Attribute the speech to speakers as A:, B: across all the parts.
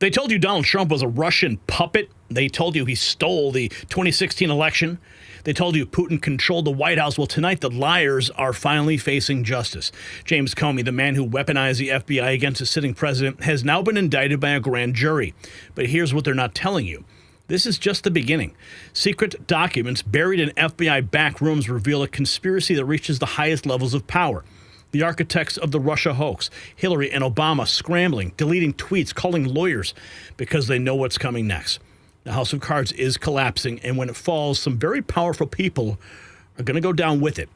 A: They told you Donald Trump was a Russian puppet. They told you he stole the 2016 election. They told you Putin controlled the White House. Well, tonight the liars are finally facing justice. James Comey, the man who weaponized the FBI against a sitting president, has now been indicted by a grand jury. But here's what they're not telling you. This is just the beginning. Secret documents buried in FBI back rooms reveal a conspiracy that reaches the highest levels of power. The architects of the Russia hoax, Hillary and Obama scrambling, deleting tweets, calling lawyers because they know what's coming next. The House of Cards is collapsing, and when it falls, some very powerful people are going to go down with it.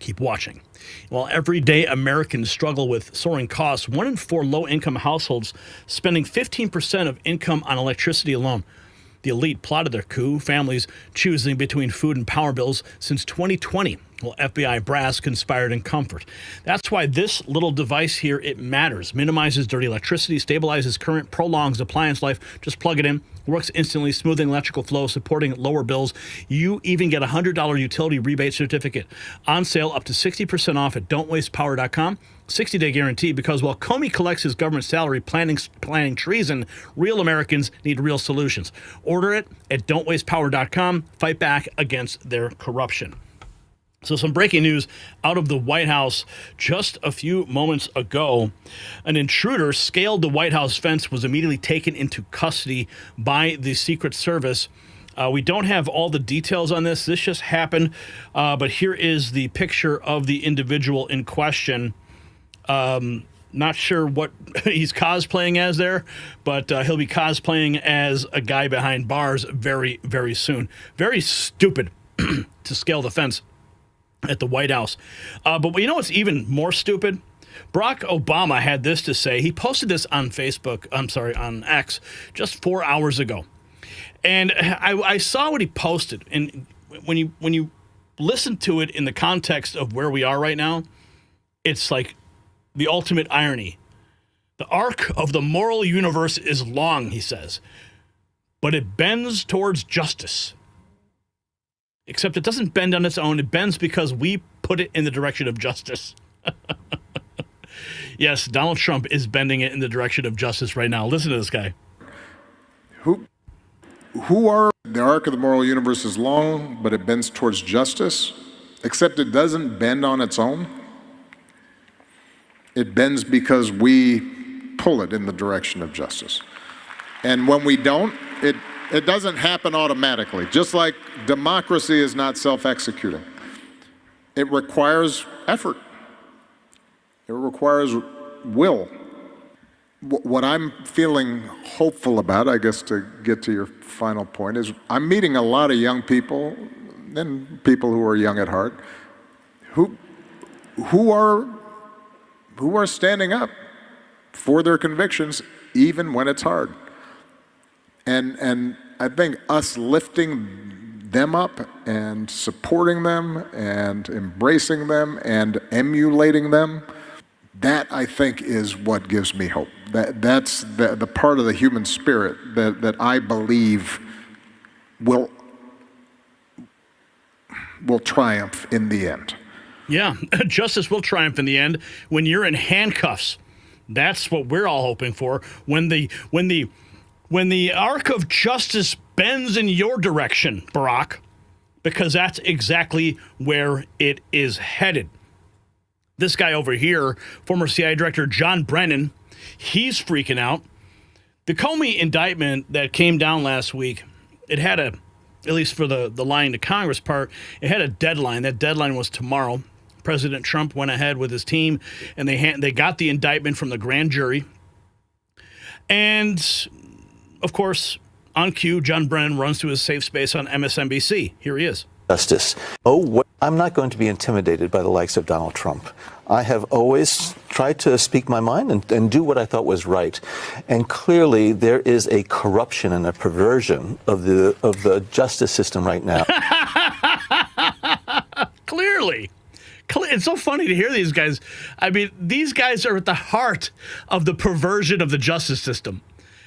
A: Keep watching. While everyday Americans struggle with soaring costs, 1 in 4 low-income households spending 15% of income on electricity alone. The elite plotted their coup, families choosing between food and power bills since 2020, while FBI brass conspired in comfort. That's why this little device here, it matters. Minimizes dirty electricity, stabilizes current, prolongs appliance life. Just plug it in. Works instantly, smoothing electrical flow, supporting lower bills. You even get a $100 utility rebate certificate. On sale up to 60% off at don'twastepower.com. 60-day guarantee, because while Comey collects his government salary planning treason, real Americans need real solutions. Order it at don'twastepower.com. Fight back against their corruption. So some breaking news out of the White House just a few moments ago. An intruder scaled the White House fence, was immediately taken into custody by the Secret Service. We don't have all the details on this. This just happened. But here is the picture of the individual in question. Not sure what he's cosplaying as there, but he'll be cosplaying as a guy behind bars very, very soon. Very stupid to scale the fence at the White House. But you know what's even more stupid? Barack Obama had this to say. He posted this on on X, just 4 hours ago. And I saw what he posted. And when you listen to it in the context of where we are right now, it's like the ultimate irony. The arc of the moral universe is long, he says, but it bends towards justice. Except it doesn't bend on its own. It bends because we put it in the direction of justice. Yes, Donald Trump is bending it in the direction of justice right now. Listen to this guy.
B: Who are the arc of the moral universe is long, but it bends towards justice, except it doesn't bend on its own. It bends because we pull it in the direction of justice. And when we don't, it doesn't happen automatically. Just like democracy is not self-executing. It requires effort. It requires will. What I'm feeling hopeful about, I guess to get to your final point, is I'm meeting a lot of young people, and people who are young at heart, who are standing up for their convictions even when it's hard. And I think us lifting them up and supporting them and embracing them and emulating them, that I think is what gives me hope. That's the part of the human spirit that I believe will triumph in the end.
A: Yeah, justice will triumph in the end when you're in handcuffs. That's what we're all hoping for. When the arc of justice bends in your direction, Barack, because that's exactly where it is headed. This guy over here, former CIA Director John Brennan, he's freaking out. The Comey indictment that came down last week, it had at least for the lying to Congress part, it had a deadline. That deadline was tomorrow. President Trump went ahead with his team, and they got the indictment from the grand jury. And, of course, on cue, John Brennan runs to his safe space on MSNBC. Here he is.
C: Justice. I'm not going to be intimidated by the likes of Donald Trump. I have always tried to speak my mind and do what I thought was right. And clearly there is a corruption and a perversion of the justice system right now.
A: Clearly. It's so funny to hear these guys. I mean, these guys are at the heart of the perversion of the justice system,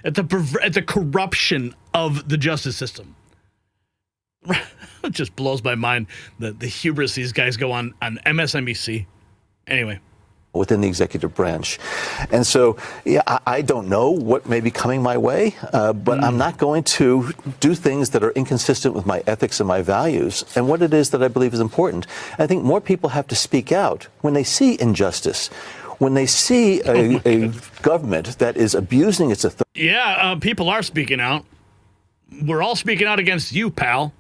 A: at the corruption of the justice system. It just blows my mind the hubris these guys go on MSNBC. Anyway,
C: within the executive branch. And so, yeah, I don't know what may be coming my way, but I'm not going to do things that are inconsistent with my ethics and my values and what it is that I believe is important. I think more people have to speak out when they see injustice, when they see a government that is abusing its authority.
A: Yeah, people are speaking out. We're all speaking out against you, pal.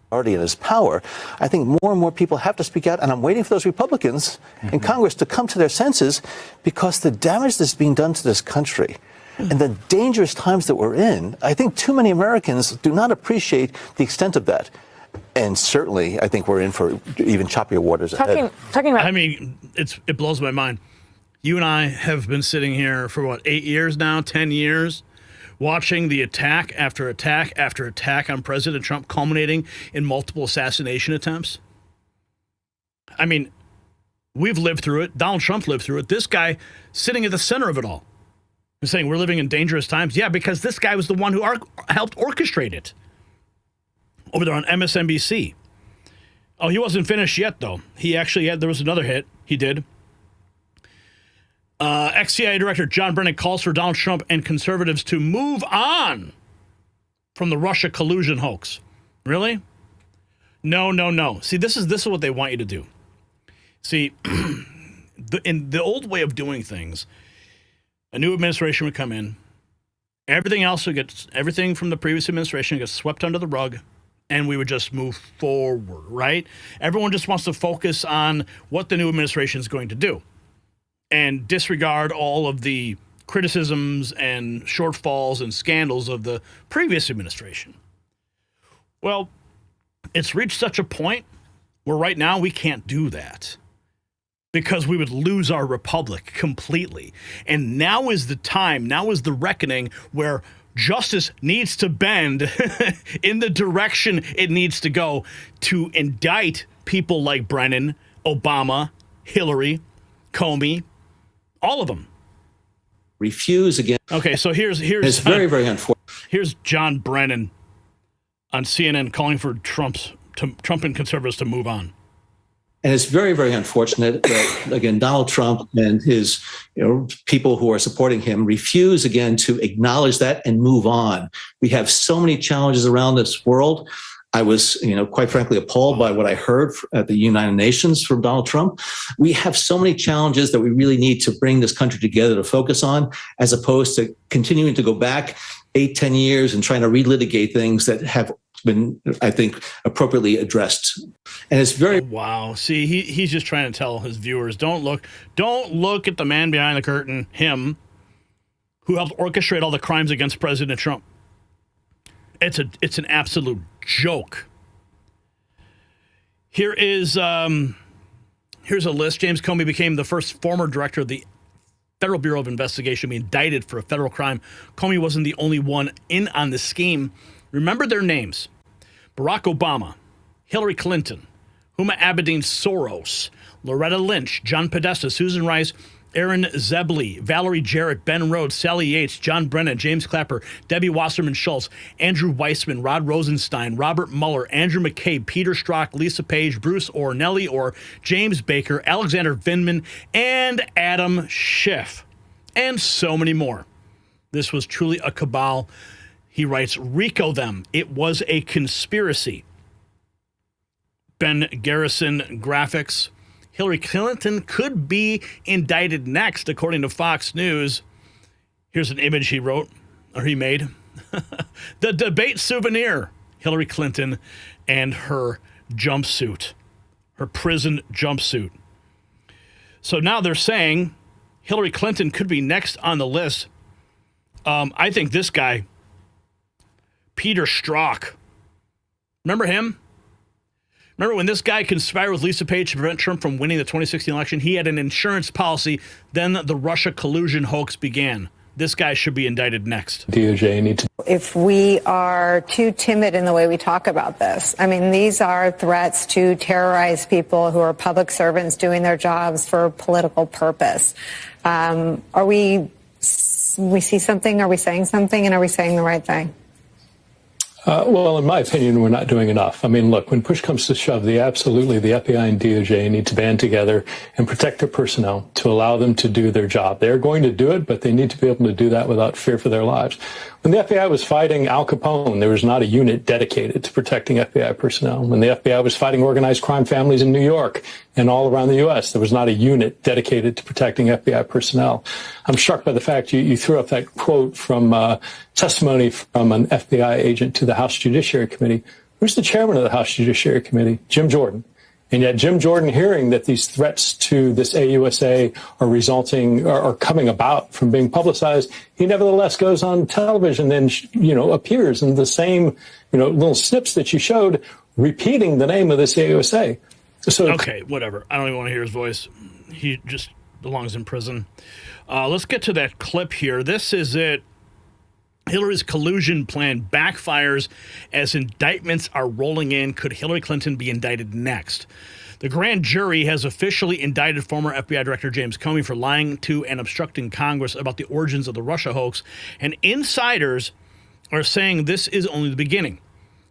C: And his power. I think more and more people have to speak out, and I'm waiting for those Republicans in Congress to come to their senses, because the damage that's being done to this country and the dangerous times that we're in, I think too many Americans do not appreciate the extent of that. And certainly, I think we're in for even choppier waters ahead.
D: Talking about,
A: I mean, it blows my mind. You and I have been sitting here for, what, 8 years now, 10 years? Watching the attack after attack after attack on President Trump, culminating in multiple assassination attempts. I mean, we've lived through it. Donald Trump lived through it. This guy sitting at the center of it all and saying we're living in dangerous times. Yeah, because this guy was the one who helped orchestrate it over there on MSNBC. Oh, he wasn't finished yet, though. There was another hit he did. Ex-CIA Director John Brennan calls for Donald Trump and conservatives to move on from the Russia collusion hoax. Really? No. See, this is what they want you to do. See, in the old way of doing things, a new administration would come in. Everything from the previous administration gets swept under the rug, and we would just move forward, right? Everyone just wants to focus on what the new administration is going to do and disregard all of the criticisms and shortfalls and scandals of the previous administration. Well, it's reached such a point where right now we can't do that because we would lose our republic completely. And now is the time, now is the reckoning where justice needs to bend in the direction it needs to go to indict people like Brennan, Obama, Hillary, Comey, all of them.
E: Refuse again.
A: Okay, so here's
E: it's very, very unfortunate.
A: Here's John Brennan on CNN calling for Trump and conservatives to move on.
E: And it's very, very unfortunate that, again, Donald Trump and his people who are supporting him refuse again to acknowledge that and move on. We have so many challenges around this world. I was, quite frankly, appalled by what I heard at the United Nations from Donald Trump. We have so many challenges that we really need to bring this country together to focus on, as opposed to continuing to go back 8-10 years and trying to relitigate things that have been, I think, appropriately addressed. And it's very
A: wow. See, he's just trying to tell his viewers, don't look at the man behind the curtain, him, who helped orchestrate all the crimes against President Trump. It's an absolute joke. Here's a list. James Comey became the first former director of the Federal Bureau of Investigation to be indicted for a federal crime. Comey wasn't the only one in on the scheme. Remember their names: Barack Obama, Hillary Clinton, Huma Abedin Soros, Loretta Lynch, John Podesta, Susan Rice, Aaron Zebley, Valerie Jarrett, Ben Rhodes, Sally Yates, John Brennan, James Clapper, Debbie Wasserman Schultz, Andrew Weissman, Rod Rosenstein, Robert Mueller, Andrew McCabe, Peter Strzok, Lisa Page, Bruce Orr, Nellie Orr, James Baker, Alexander Vindman, and Adam Schiff, and so many more. This was truly a cabal. He writes, RICO them. It was a conspiracy. Ben Garrison Graphics. Hillary Clinton could be indicted next, according to Fox News. Here's an image he made. The debate souvenir. Hillary Clinton and her jumpsuit, her prison jumpsuit. So now they're saying Hillary Clinton could be next on the list. I think this guy, Peter Strzok. Remember him? Remember when this guy conspired with Lisa Page to prevent Trump from winning the 2016 election? He had an insurance policy. Then the Russia collusion hoax began. This guy should be indicted next.
F: DOJ need to.
D: If we are too timid in the way we talk about this, I mean, these are threats to terrorize people who are public servants doing their jobs for political purpose. Are we see something? Are we saying something? And are we saying the right thing?
F: Well, in my opinion, we're not doing enough. I mean, look, when push comes to shove, absolutely the FBI and DOJ need to band together and protect their personnel to allow them to do their job. They're going to do it, but they need to be able to do that without fear for their lives. When the FBI was fighting Al Capone, there was not a unit dedicated to protecting FBI personnel. When the FBI was fighting organized crime families in New York and all around the U.S., there was not a unit dedicated to protecting FBI personnel. I'm struck by the fact you threw up that quote from testimony from an FBI agent to the House Judiciary Committee. Who's the chairman of the House Judiciary Committee? Jim Jordan. And yet Jim Jordan, hearing that these threats to this AUSA are coming about from being publicized, he nevertheless goes on television and, appears in the same, little snips that you showed, repeating the name of this AUSA. So,
A: okay, whatever. I don't even want to hear his voice. He just belongs in prison. Let's get to that clip here. This is it. Hillary's collusion plan backfires as indictments are rolling in. Could Hillary Clinton be indicted next? The grand jury has officially indicted former FBI Director James Comey for lying to and obstructing Congress about the origins of the Russia hoax, and insiders are saying this is only the beginning.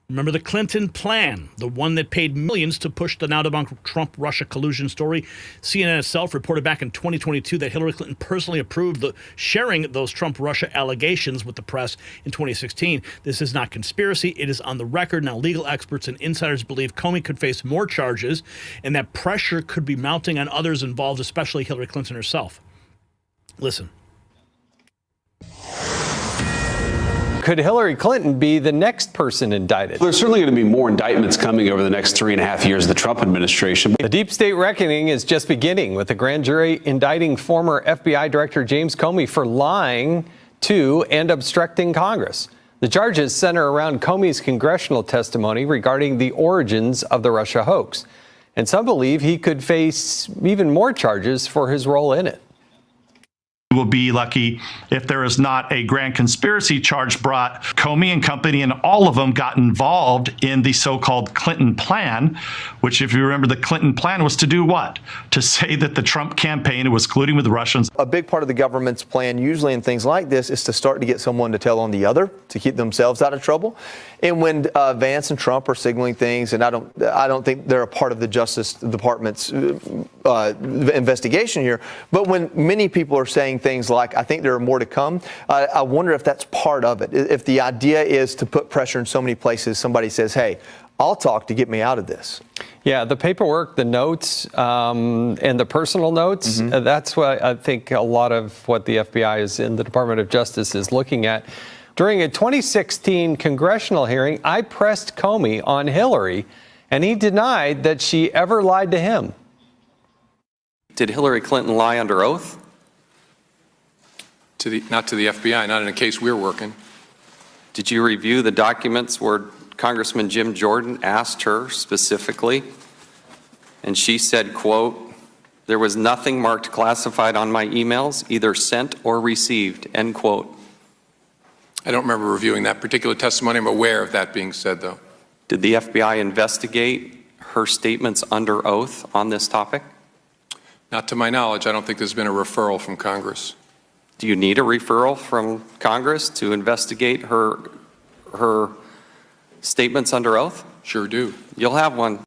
A: Remember the Clinton plan, the one that paid millions to push the now-debunked Trump-Russia collusion story? CNN itself reported back in 2022 that Hillary Clinton personally approved sharing those Trump-Russia allegations with the press in 2016. This is not conspiracy. It is on the record. Now, legal experts and insiders believe Comey could face more charges and that pressure could be mounting on others involved, especially Hillary Clinton herself. Listen.
G: Could Hillary Clinton be the next person indicted?
H: There's certainly going to be more indictments coming over the next 3.5 years of the Trump administration.
G: The deep state reckoning is just beginning, with the grand jury indicting former FBI Director James Comey for lying to and obstructing Congress. The charges center around Comey's congressional testimony regarding the origins of the Russia hoax. And some believe he could face even more charges for his role in it.
I: Will be lucky if there is not a grand conspiracy charge brought. Comey and company and all of them got involved in the so-called Clinton plan, which, if you remember, the Clinton plan was to do what? To say that the Trump campaign was colluding with the Russians.
J: A big part of the government's plan, usually in things like this, is to start to get someone to tell on the other to keep themselves out of trouble. And when Vance and Trump are signaling things, and I don't think they're a part of the Justice Department's investigation here, but when many people are saying things like, I think there are more to come, I wonder if that's part of it. If the idea is to put pressure in so many places, somebody says, hey, I'll talk to get me out of this.
G: Yeah, the paperwork, the notes, and the personal notes, that's what I think a lot of what the FBI is in the Department of Justice is looking at. During a 2016 congressional hearing, I pressed Comey on Hillary, and he denied that she ever lied to him.
K: Did Hillary Clinton lie under oath?
L: Not to the FBI, not in a case we're working.
K: Did you review the documents where Congressman Jim Jordan asked her specifically, and she said, quote, "There was nothing marked classified on my emails, either sent or received," end quote.
L: I don't remember reviewing that particular testimony. I'm aware of that being said, though.
K: Did the FBI investigate her statements under oath on this topic?
L: Not to my knowledge. I don't think there's been a referral from Congress.
K: Do you need a referral from Congress to investigate her statements under oath?
L: Sure do.
K: You'll have one.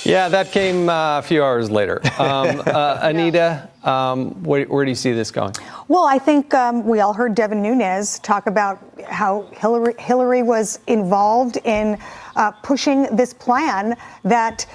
G: Yeah, that came a few hours later. Anita, where do you see this going?
M: Well, I think we all heard Devin Nunes talk about how Hillary was involved in pushing this plan that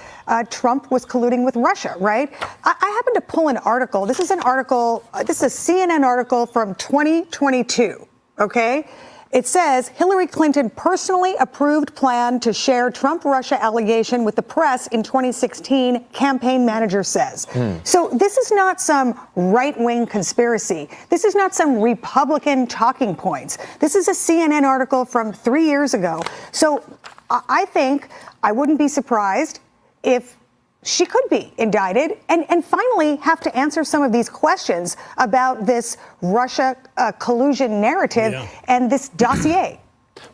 M: Trump was colluding with Russia, right? I happened to pull an article. This is an article, this is a CNN article from 2022, okay? It says Hillary Clinton personally approved plan to share Trump-Russia allegation with the press in 2016, campaign manager says. So this is not some right-wing conspiracy. This is not some Republican talking points. This is a CNN article from 3 years ago. So I think I wouldn't be surprised if she could be indicted and finally have to answer some of these questions about this Russia collusion narrative and this dossier.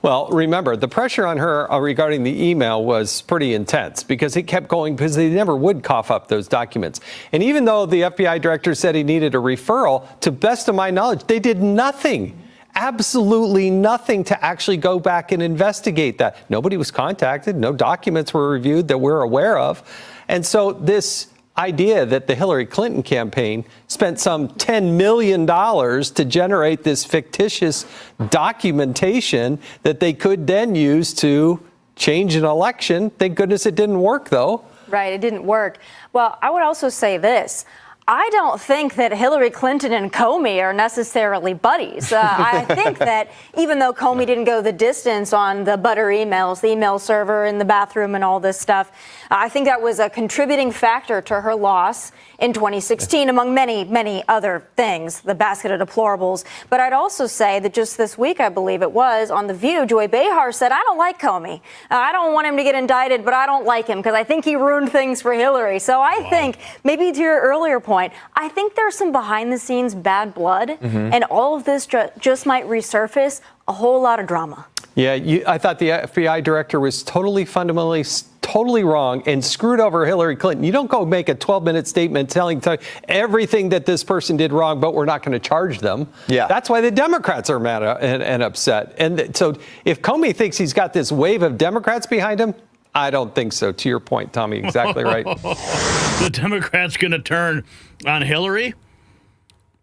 G: Well, remember, the pressure on her regarding the email was pretty intense because it kept going because they never would cough up those documents. And even though the FBI director said he needed a referral, to best of my knowledge, they did nothing. absolutely nothing to actually go back and investigate that. Nobody was contacted. No documents were reviewed that we're aware of. And so this idea that the Hillary Clinton campaign spent some $10 million to generate this fictitious documentation that they could then use to change an election. Thank goodness it didn't work, though.
N: Right, it didn't work. Well, I would also say this. I don't think that Hillary Clinton and Comey are necessarily buddies. I think that even though Comey didn't go the distance on the butter emails, the email server in the bathroom and all this stuff, I think that was a contributing factor to her loss in 2016, among many, many other things, the basket of deplorables. But I'd also say that just this week, I believe it was, on The View, Joy Behar said, I don't like Comey. I don't want him to get indicted, but I don't like him because I think he ruined things for Hillary. So I think, maybe to your earlier point, I think there's some behind-the-scenes bad blood, and all of this just might resurface a whole lot of drama.
G: Yeah, I thought the FBI director was fundamentally totally wrong and screwed over Hillary Clinton. You don't go make a 12-minute statement telling everything that this person did wrong, but we're not going to charge them. Yeah. That's why the Democrats are mad and upset. And so if Comey thinks he's got this wave of Democrats behind him, I don't think so. To your point, Tommy, exactly right.
A: The Democrats going to turn on Hillary?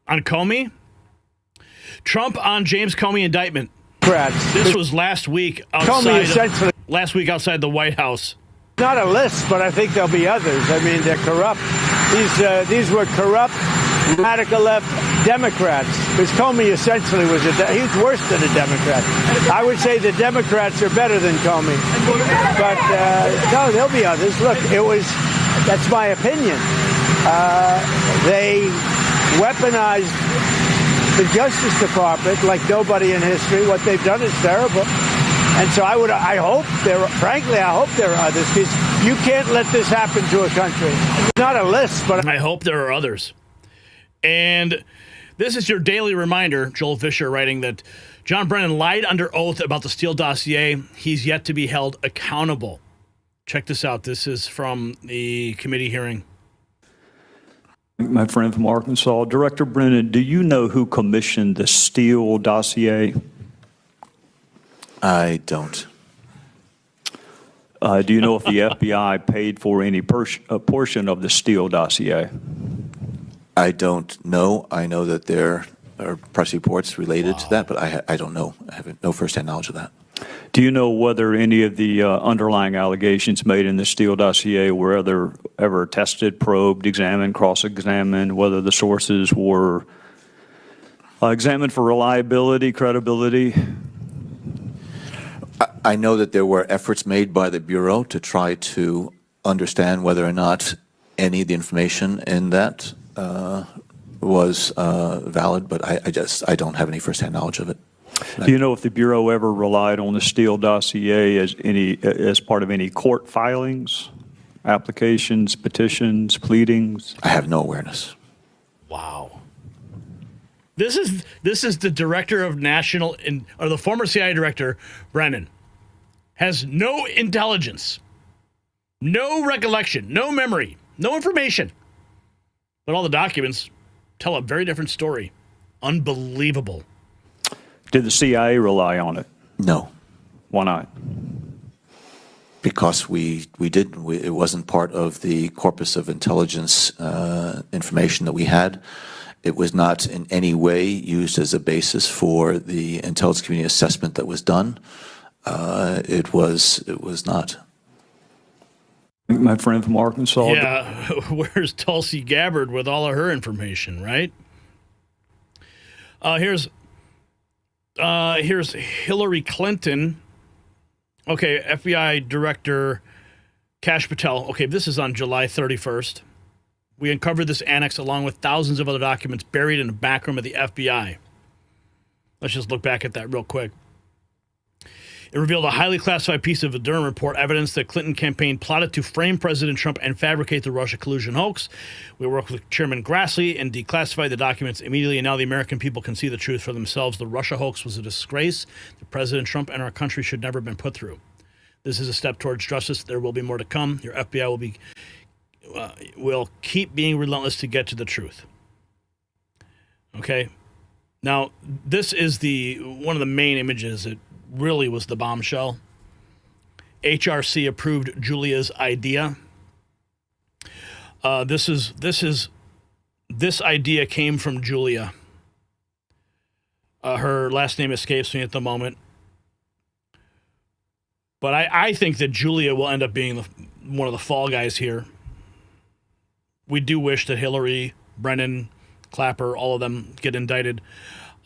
A: On Comey? Trump on James Comey indictment. This was last week outside the White House.
O: Not a list, but I think there'll be others. I mean, they're corrupt. These were corrupt, radical left Democrats. Because Comey essentially was he's worse than a Democrat. I would say the Democrats are better than Comey. But no, there'll be others. Look, that's my opinion. They weaponized the Justice Department like nobody in history. What they've done is terrible. And so I hope there are others, because you can't let this happen to a country. Not a list, but
A: I hope there are others. And this is your daily reminder, Joel Fisher writing that John Brennan lied under oath about the Steele dossier. He's yet to be held accountable. Check this out. This is from the committee hearing.
P: My friend from Arkansas, Director Brennan, do you know who commissioned the Steele dossier?
C: I don't.
P: Do you know if the FBI paid for any portion of the Steele dossier?
C: I don't know. I know that there are press reports related to that, but I don't know. I have no firsthand knowledge of that.
P: Do you know whether any of the underlying allegations made in the Steele dossier were ever tested, probed, examined, cross-examined, whether the sources were examined for reliability, credibility?
C: I know that there were efforts made by the Bureau to try to understand whether or not any of the information in that was valid, but I don't have any firsthand knowledge of it.
P: Do you know if the Bureau ever relied on the Steele dossier as part of any court filings, applications, petitions, pleadings?
C: I have no awareness.
A: Wow. This is the director of or the former CIA director, Brennan, has no intelligence, no recollection, no memory, no information. But all the documents tell a very different story. Unbelievable.
P: Did the CIA rely on it?
C: No.
P: Why not?
C: Because we didn't. It wasn't part of the corpus of intelligence information that we had. It was not in any way used as a basis for the intelligence community assessment that was done. It was not.
P: My friend from Arkansas.
A: Yeah, where's Tulsi Gabbard with all of her information, right? Here's Hillary Clinton. Okay, FBI Director Kash Patel. Okay, this is on July 31st. We uncovered this annex along with thousands of other documents buried in the back room of the FBI. Let's just look back at that real quick. It revealed a highly classified piece of the Durham report, evidence that Clinton campaign plotted to frame President Trump and fabricate the Russia collusion hoax. We worked with Chairman Grassley and declassified the documents immediately, and now the American people can see the truth for themselves. The Russia hoax was a disgrace that President Trump and our country should never have been put through. This is a step towards justice. There will be more to come. Your FBI will keep being relentless to get to the truth. Okay? Now, this is one of the main images. It really was the bombshell. HRC approved Julia's idea. This idea came from Julia. Her last name escapes me at the moment. But I think that Julia will end up being one of the fall guys here. We do wish that Hillary, Brennan, Clapper, all of them get indicted.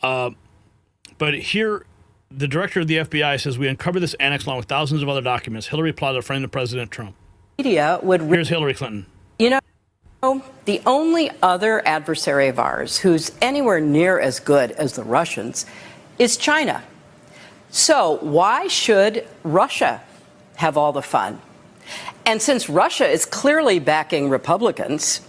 A: But here, the director of the FBI says, we uncovered this annex along with thousands of other documents. Hillary plotted to frame the President Trump.
Q: Media would.
A: Here's Hillary Clinton.
Q: You know, the only other adversary of ours who's anywhere near as good as the Russians is China. So why should Russia have all the fun? And since Russia is clearly backing Republicans,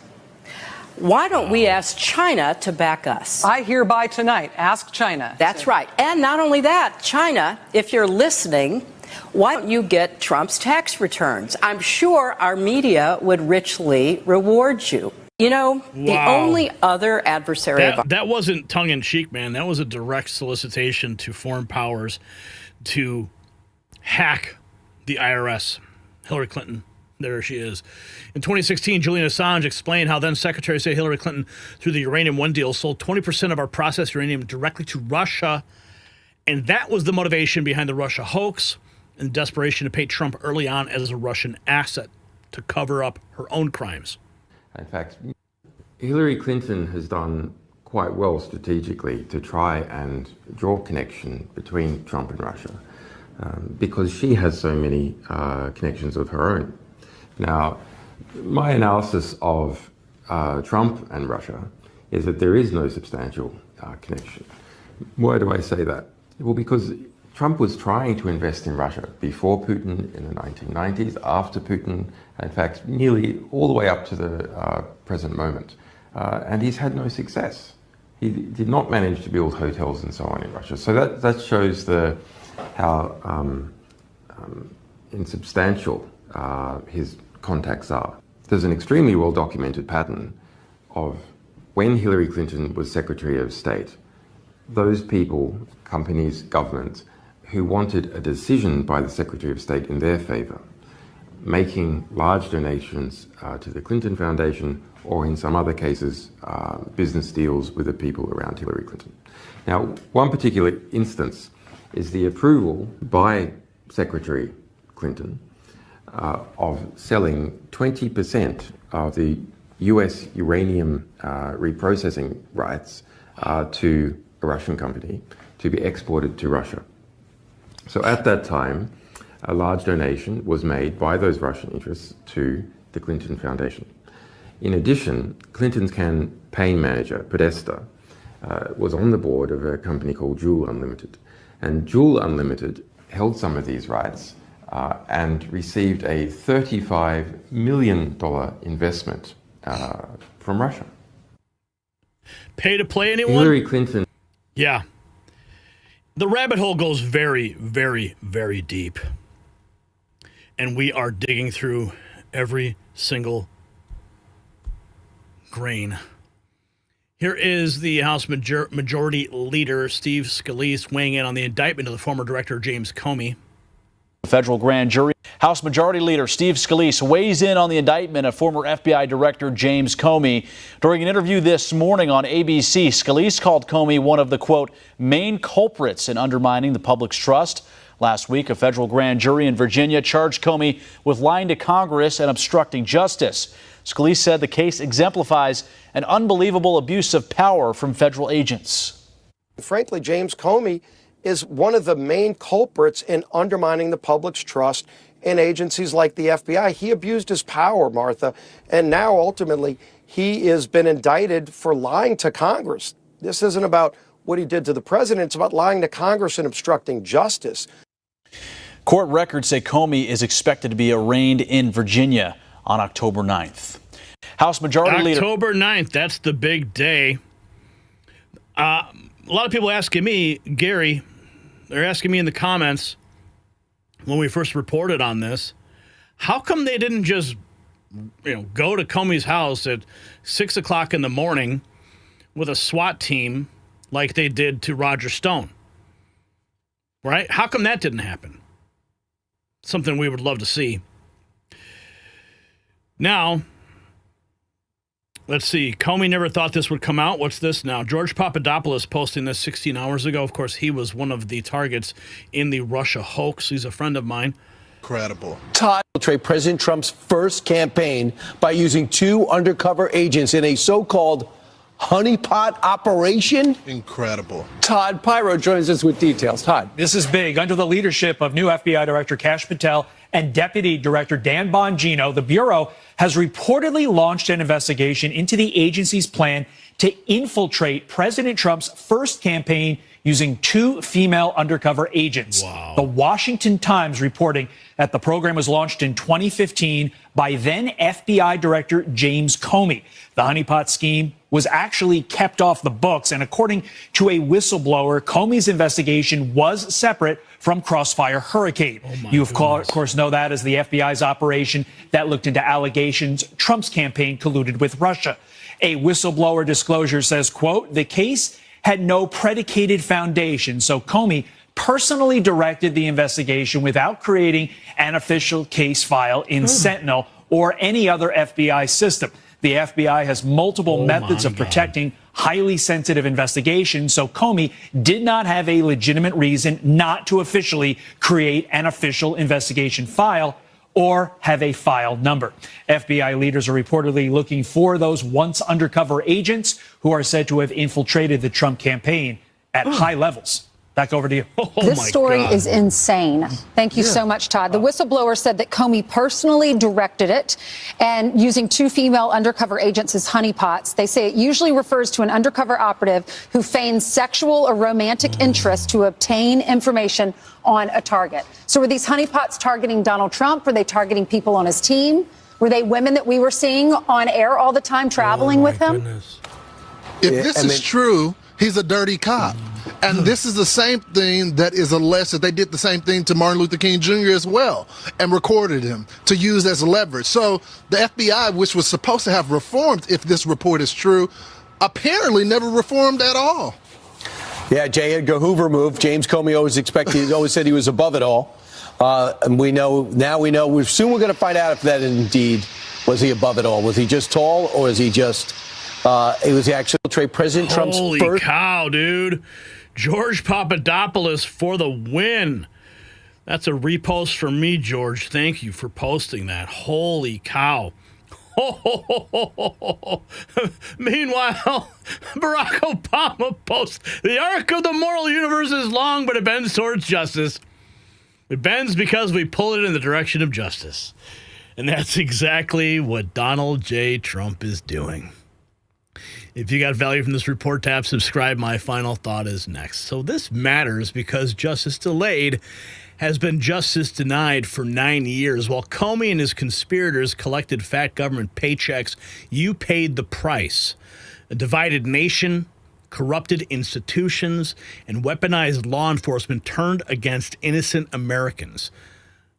Q: why don't we ask China to back us?
R: I hereby tonight ask China.
Q: That's right. And not only that, China, if you're listening, why don't you get Trump's tax returns? I'm sure our media would richly reward you. You know, the only other adversary
A: that wasn't tongue-in-cheek, man. That was a direct solicitation to foreign powers to hack the IRS. Hillary Clinton, there she is. In 2016, Julian Assange explained how then Secretary of State Hillary Clinton, through the Uranium One deal, sold 20% of our processed uranium directly to Russia. And that was the motivation behind the Russia hoax and desperation to paint Trump early on as a Russian asset to cover up her own crimes.
S: In fact, Hillary Clinton has done quite well strategically to try and draw connection between Trump and Russia because she has so many connections of her own. Now, my analysis of Trump and Russia is that there is no substantial connection. Why do I say that? Well, because Trump was trying to invest in Russia before Putin in the 1990s, after Putin, in fact, nearly all the way up to the present moment. And he's had no success. He did not manage to build hotels and so on in Russia. So that shows how insubstantial his contacts are. There's an extremely well-documented pattern of when Hillary Clinton was Secretary of State, those people, companies, governments, who wanted a decision by the Secretary of State in their favor, making large donations to the Clinton Foundation or in some other cases, business deals with the people around Hillary Clinton. Now, one particular instance is the approval by Secretary Clinton of selling 20% of the US uranium reprocessing rights to a Russian company to be exported to Russia. So at that time, a large donation was made by those Russian interests to the Clinton Foundation. In addition, Clinton's campaign manager, Podesta, was on the board of a company called Juul Unlimited. And Juul Unlimited held some of these rights and received a $35 million investment from Russia.
A: Pay to play anyone?
S: Hillary Clinton.
A: Yeah. The rabbit hole goes very, very, very deep. And we are digging through every single grain. Here is the House Majority Leader, Steve Scalise, weighing in on the indictment of the former director, James Comey.
T: The federal grand jury. House Majority Leader Steve Scalise weighs in on the indictment of former FBI Director James Comey. During an interview this morning on ABC, Scalise called Comey one of the, quote, main culprits in undermining the public's trust. Last week, a federal grand jury in Virginia charged Comey with lying to Congress and obstructing justice. Scalise said the case exemplifies an unbelievable abuse of power from federal agents.
U: Frankly, James Comey is one of the main culprits in undermining the public's trust in agencies like the FBI. He abused his power, Martha, and now ultimately he has been indicted for lying to Congress. This isn't about what he did to the president. It's about lying to Congress and obstructing justice.
T: Court records say Comey is expected to be arraigned in Virginia on October 9th. House Majority Leader.
A: October 9th, that's the big day. A lot of people asking me, Gary, they're asking me in the comments when we first reported on this, how come they didn't just, go to Comey's house at 6 o'clock in the morning with a SWAT team like they did to Roger Stone. Right? How come that didn't happen? Something we would love to see. Now, let's see. Comey never thought this would come out. What's this now? George Papadopoulos posting this 16 hours ago. Of course, he was one of the targets in the Russia hoax. He's a friend of mine.
B: Incredible. Todd infiltrate President Trump's first campaign by using 2 undercover agents in a so-called honeypot operation. Incredible.
V: Todd Pyro joins us with details. Todd.
W: This is big. Under the leadership of new FBI Director Kash Patel and Deputy Director Dan Bongino, the Bureau has reportedly launched an investigation into the agency's plan to infiltrate President Trump's first campaign using 2 female undercover agents. Wow. The Washington Times reporting that the program was launched in 2015 by then FBI Director James Comey. The honeypot scheme was actually kept off the books, and according to a whistleblower, Comey's investigation was separate from Crossfire Hurricane. You, of course, know that as the FBI's operation that looked into allegations Trump's campaign colluded with Russia. A whistleblower disclosure says, quote, the case had no predicated foundation, so Comey personally directed the investigation without creating an official case file in Sentinel or any other FBI system. The FBI has multiple methods of protecting highly sensitive investigations, so Comey did not have a legitimate reason not to officially create an official investigation file or have a file number. FBI leaders are reportedly looking for those once undercover agents who are said to have infiltrated the Trump campaign at high levels. Back over to you.
X: This story is insane. Thank you so much, Todd. The whistleblower said that Comey personally directed it and using 2 female undercover agents as honeypots. They say it usually refers to an undercover operative who feigns sexual or romantic interest to obtain information on a target. So were these honeypots targeting Donald Trump? Were they targeting people on his team? Were they women that we were seeing on air all the time traveling with him?
B: If this is true, he's a dirty cop. And this is the same thing that is alleged that they did the same thing to Martin Luther King Jr. as well and recorded him to use as leverage. So the FBI, which was supposed to have reformed if this report is true, apparently never reformed at all.
V: Yeah, J. Edgar Hoover moved. James Comey always said he was above it all. And we know, soon we're going to find out if that indeed was he above it all. Was he just tall or is he just, it was the actual trade President Trump's first.
A: Holy cow, dude. George Papadopoulos for the win. That's a repost from me, George. Thank you for posting that. Holy cow. Meanwhile, Barack Obama posts, the arc of the moral universe is long, but it bends towards justice. It bends because we pull it in the direction of justice. And that's exactly what Donald J. Trump is doing. If you got value from this report, tab subscribe. My final thought is next. So this matters because justice delayed has been justice denied for 9 years. While Comey and his conspirators collected fat government paychecks, you paid the price. A divided nation, corrupted institutions, and weaponized law enforcement turned against innocent Americans.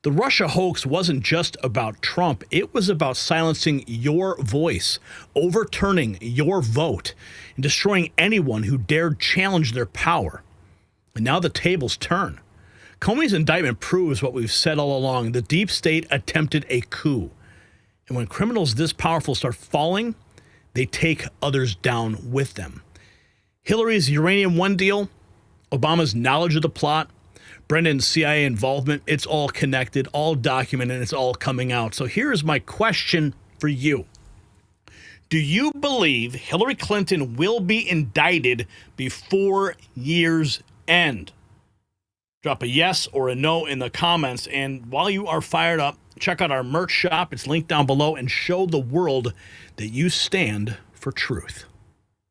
A: The Russia hoax wasn't just about Trump. It was about silencing your voice, overturning your vote, and destroying anyone who dared challenge their power. And now the tables turn. Comey's indictment proves what we've said all along. The deep state attempted a coup. And when criminals this powerful start falling, they take others down with them. Hillary's Uranium One deal, Obama's knowledge of the plot, Brennan's CIA involvement, it's all connected, all documented, and it's all coming out. So here's my question for you. Do you believe Hillary Clinton will be indicted before year's end? Drop a yes or a no in the comments. And while you are fired up, check out our merch shop. It's linked down below, and show the world that you stand for truth.